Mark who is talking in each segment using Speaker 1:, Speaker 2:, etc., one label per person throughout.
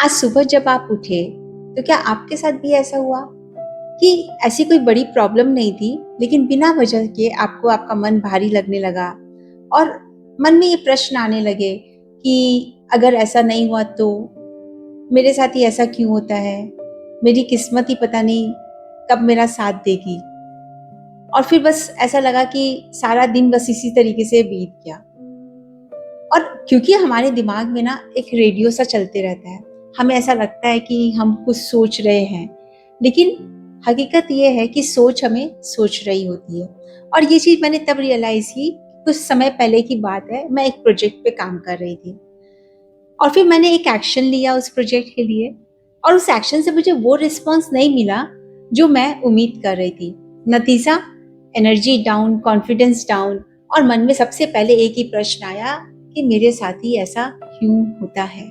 Speaker 1: आज सुबह जब आप उठे तो क्या आपके साथ भी ऐसा हुआ कि ऐसी कोई बड़ी प्रॉब्लम नहीं थी लेकिन बिना वजह के आपको आपका मन भारी लगने लगा और मन में ये प्रश्न आने लगे कि अगर ऐसा नहीं हुआ तो मेरे साथ ही ऐसा क्यों होता है, मेरी किस्मत ही पता नहीं कब मेरा साथ देगी। और फिर बस ऐसा लगा कि सारा दिन बस इसी तरीके से बीत गया। और क्योंकि हमारे दिमाग में ना एक रेडियो सा चलते रहता है, हमें ऐसा लगता है कि हम कुछ सोच रहे हैं, लेकिन हकीकत ये है कि सोच हमें सोच रही होती है। और ये चीज़ मैंने तब रियलाइज़ की, कुछ समय पहले की बात है, मैं एक प्रोजेक्ट पे काम कर रही थी और फिर मैंने एक एक्शन लिया उस प्रोजेक्ट के लिए और उस एक्शन से मुझे वो रिस्पॉन्स नहीं मिला जो मैं उम्मीद कर रही थी। नतीजा एनर्जी डाउन, कॉन्फिडेंस डाउन और मन में सबसे पहले एक ही प्रश्न आया कि मेरे साथ ही ऐसा क्यों होता है।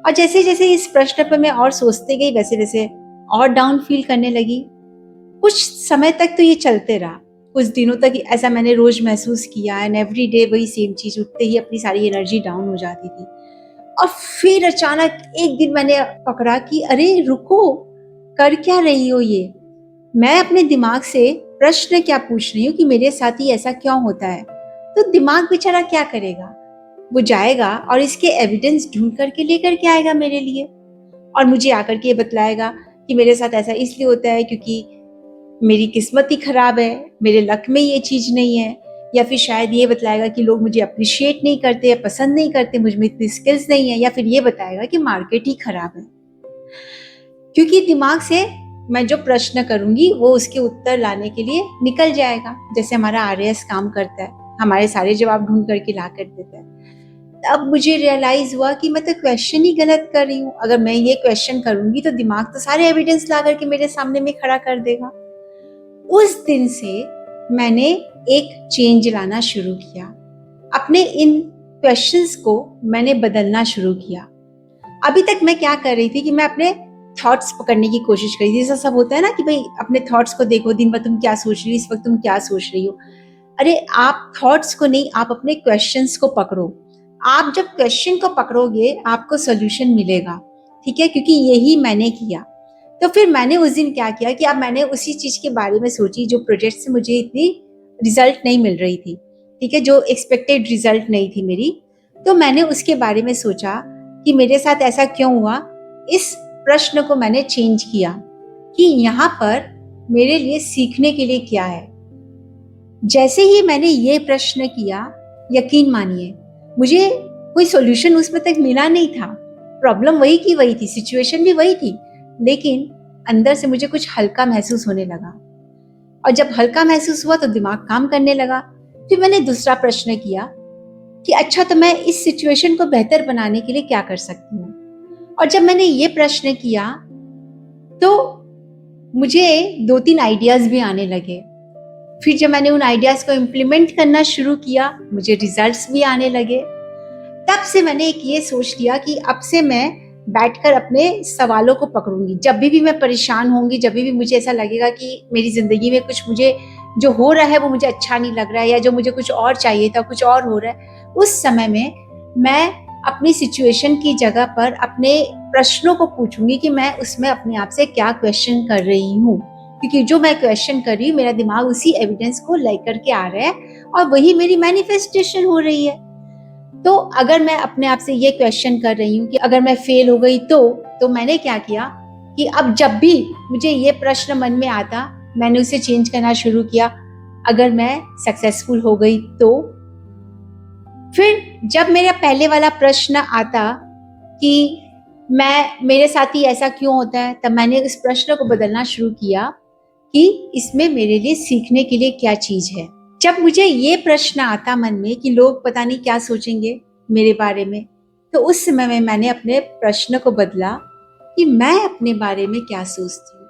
Speaker 1: और जैसे जैसे इस प्रश्न पर मैं और सोचते गई वैसे वैसे और डाउन फील करने लगी। कुछ समय तक तो ये चलते रहा, कुछ दिनों तक ऐसा मैंने रोज महसूस किया एंड एवरी डे वही सेम चीज, उठते ही अपनी सारी एनर्जी डाउन हो जाती थी। और फिर अचानक एक दिन मैंने पकड़ा कि अरे रुको, कर क्या रही हो ये। मैं अपने दिमाग से प्रश्न क्या पूछ रही हूँ कि मेरे साथ ही ऐसा क्यों होता है। तो दिमाग बेचारा क्या करेगा, वो जाएगा और इसके एविडेंस ढूंढ करके लेकर के आएगा मेरे लिए और मुझे आकर के ये बतलाएगा कि मेरे साथ ऐसा इसलिए होता है क्योंकि मेरी किस्मत ही खराब है, मेरे लक में ये चीज नहीं है। या फिर शायद ये बतलाएगा कि लोग मुझे अप्रिशिएट नहीं करते या पसंद नहीं करते, मुझ में इतनी स्किल्स नहीं है। या फिर ये बताएगा कि मार्केट ही खराब है। क्योंकि दिमाग से मैं जो प्रश्न करूंगी वो उसके उत्तर लाने के लिए निकल जाएगा, जैसे हमारा आरएएस काम करता है, हमारे सारे जवाब ढूंढ करके ला कर देता है। अब मुझे रियलाइज हुआ कि मैं तो क्वेश्चन ही गलत कर रही हूँ। अगर मैं ये क्वेश्चन करूंगी तो दिमाग तो सारे एविडेंस ला करके मेरे सामने में खड़ा कर देगा। उस दिन से मैंने एक चेंज लाना शुरू किया, अपने इन क्वेश्चंस को मैंने बदलना शुरू किया। अभी तक मैं क्या कर रही थी कि मैं अपने थॉट्स पकड़ने की कोशिश कर रही थी। जैसा सब होता है ना कि भाई अपने थॉट्स को देखो, दिन भर तुम क्या सोच रही हो, इस वक्त तुम क्या सोच रही हो। अरे आप थॉट्स को नहीं, आप अपने क्वेश्चंस को पकड़ो। आप जब क्वेश्चन को पकड़ोगे आपको सोल्यूशन मिलेगा, ठीक है। क्योंकि यही मैंने किया। तो फिर मैंने उस दिन क्या किया कि अब मैंने उसी चीज के बारे में सोची जो प्रोजेक्ट से मुझे इतनी रिजल्ट नहीं मिल रही थी, ठीक है, जो एक्सपेक्टेड रिजल्ट नहीं थी मेरी। तो मैंने उसके बारे में सोचा कि मेरे साथ ऐसा क्यों हुआ। इस प्रश्न को मैंने चेंज किया कि यहाँ पर मेरे लिए सीखने के लिए क्या है। जैसे ही मैंने ये प्रश्न किया, यकीन मानिए मुझे कोई सॉल्यूशन उसमें तक मिला नहीं था। प्रॉब्लम वही की वही थी, सिचुएशन भी वही थी, लेकिन अंदर से मुझे कुछ हल्का महसूस होने लगा। और जब हल्का महसूस हुआ तो दिमाग काम करने लगा। फिर मैंने दूसरा प्रश्न किया कि अच्छा, तो मैं इस सिचुएशन को बेहतर बनाने के लिए क्या कर सकती हूँ। और जब मैंने ये प्रश्न किया तो मुझे 2-3 आइडियाज भी आने लगे। फिर जब मैंने उन आइडियाज को इम्प्लीमेंट करना शुरू किया मुझे रिजल्ट्स भी आने लगे। तब से मैंने एक ये सोच लिया कि अब से मैं बैठकर अपने सवालों को पकड़ूंगी। जब भी मैं परेशान होंगी, जब भी मुझे ऐसा लगेगा कि मेरी जिंदगी में कुछ मुझे जो हो रहा है वो मुझे अच्छा नहीं लग रहा है या जो मुझे कुछ और चाहिए था कुछ और हो रहा है, उस समय में मैं अपनी सिचुएशन की जगह पर अपने प्रश्नों को पूछूंगी कि मैं उसमें अपने आप से क्या क्वेश्चन कर रही हूँ। क्योंकि जो मैं क्वेश्चन कर रही हूँ मेरा दिमाग उसी एविडेंस को लेकर के आ रहा है और वही मेरी मैनिफेस्टेशन हो रही है। तो अगर मैं अपने आप से ये क्वेश्चन कर रही हूँ कि अगर मैं फेल हो गई तो मैंने क्या किया कि अब जब भी मुझे ये प्रश्न मन में आता मैंने उसे चेंज करना शुरू किया, अगर मैं सक्सेसफुल हो गई तो। फिर जब मेरा पहले वाला प्रश्न आता कि मेरे साथ ही ऐसा क्यों होता है, तब मैंने इस प्रश्न को बदलना शुरू किया कि इसमें मेरे लिए सीखने के लिए क्या चीज है। जब मुझे ये प्रश्न आता मन में कि लोग पता नहीं क्या सोचेंगे मेरे बारे में, तो उस समय में मैंने अपने प्रश्न को बदला कि मैं अपने बारे में क्या सोचती हूँ।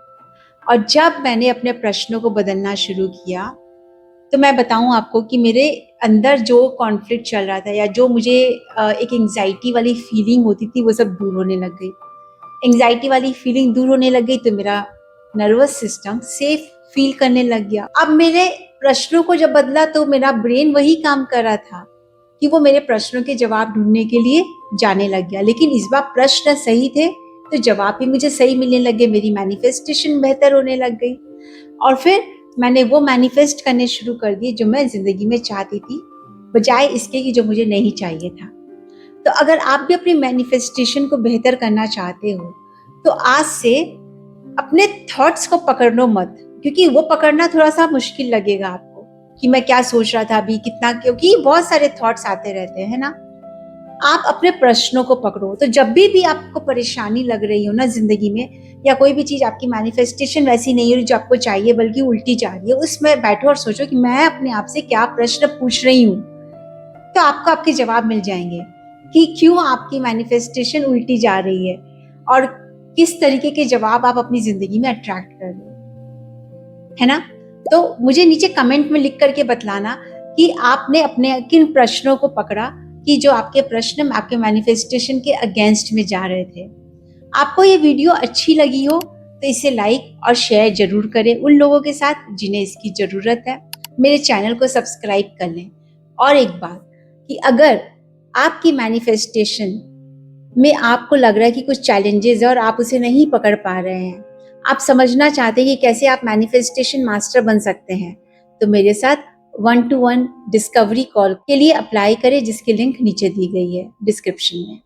Speaker 1: और जब मैंने अपने प्रश्नों को बदलना शुरू किया तो मैं बताऊं आपको कि मेरे अंदर जो कॉन्फ्लिक्ट चल रहा था या जो मुझे एक एंजाइटी वाली फीलिंग होती थी वो सब दूर होने लग गई। एंजाइटी वाली फीलिंग दूर होने लग गई तो मेरा नर्वस सिस्टम सेफ फील करने लग गया। अब मेरे प्रश्नों को जब बदला तो मेरा ब्रेन वही काम कर रहा था कि वो मेरे प्रश्नों के जवाब ढूंढने के लिए जाने लग गया। लेकिन इस बार प्रश्न सही थे तो जवाब भी मुझे सही मिलने लगे, मेरी मैनिफेस्टेशन बेहतर होने लग गई और फिर मैंने वो मैनिफेस्ट करने शुरू कर दिए जो मैं जिंदगी में चाहती थी, बजाय इसके कि जो मुझे नहीं चाहिए था। तो अगर आप भी अपनी मैनिफेस्टेशन को बेहतर करना चाहते हो तो आज से अपने थॉट्स को पकड़ो मत, क्योंकि वो पकड़ना थोड़ा सा मुश्किल लगेगा आपको कि मैं क्या सोच रहा था अभी, कितना, क्योंकि बहुत सारे थॉट्स आते रहते हैं ना। आप अपने प्रश्नों को पकड़ो। तो जब भी आपको परेशानी लग रही हो ना जिंदगी में, या कोई भी चीज आपकी मैनिफेस्टेशन वैसी नहीं हो रही जो आपको चाहिए बल्कि उल्टी जा रही है, उसमें बैठो और सोचो कि मैं अपने आप से क्या प्रश्न पूछ रही हूँ। तो आपको आपके जवाब मिल जाएंगे कि क्यों आपकी मैनिफेस्टेशन उल्टी जा रही है और किस तरीके के जवाब आप अपनी जिंदगी में अट्रैक्ट कर रहे हो, है ना। तो मुझे नीचे कमेंट में लिख करके बतलाना कि आपने अपने किन प्रश्नों को पकड़ा, कि जो आपके प्रश्न आपके मैनिफेस्टेशन के अगेंस्ट में जा रहे थे। आपको ये वीडियो अच्छी लगी हो तो इसे लाइक और शेयर जरूर करें उन लोगों के साथ जिन्हें इसकी जरूरत है। मेरे चैनल को सब्सक्राइब कर लें। और एक बात कि अगर आपकी मैनिफेस्टेशन में आपको लग रहा है कि कुछ चैलेंजेस है और आप उसे नहीं पकड़ पा रहे हैं, आप समझना चाहते हैं कि कैसे आप मैनिफेस्टेशन मास्टर बन सकते हैं, तो मेरे साथ 1-to-1 डिस्कवरी कॉल के लिए अप्लाई करें, जिसकी लिंक नीचे दी गई है डिस्क्रिप्शन में।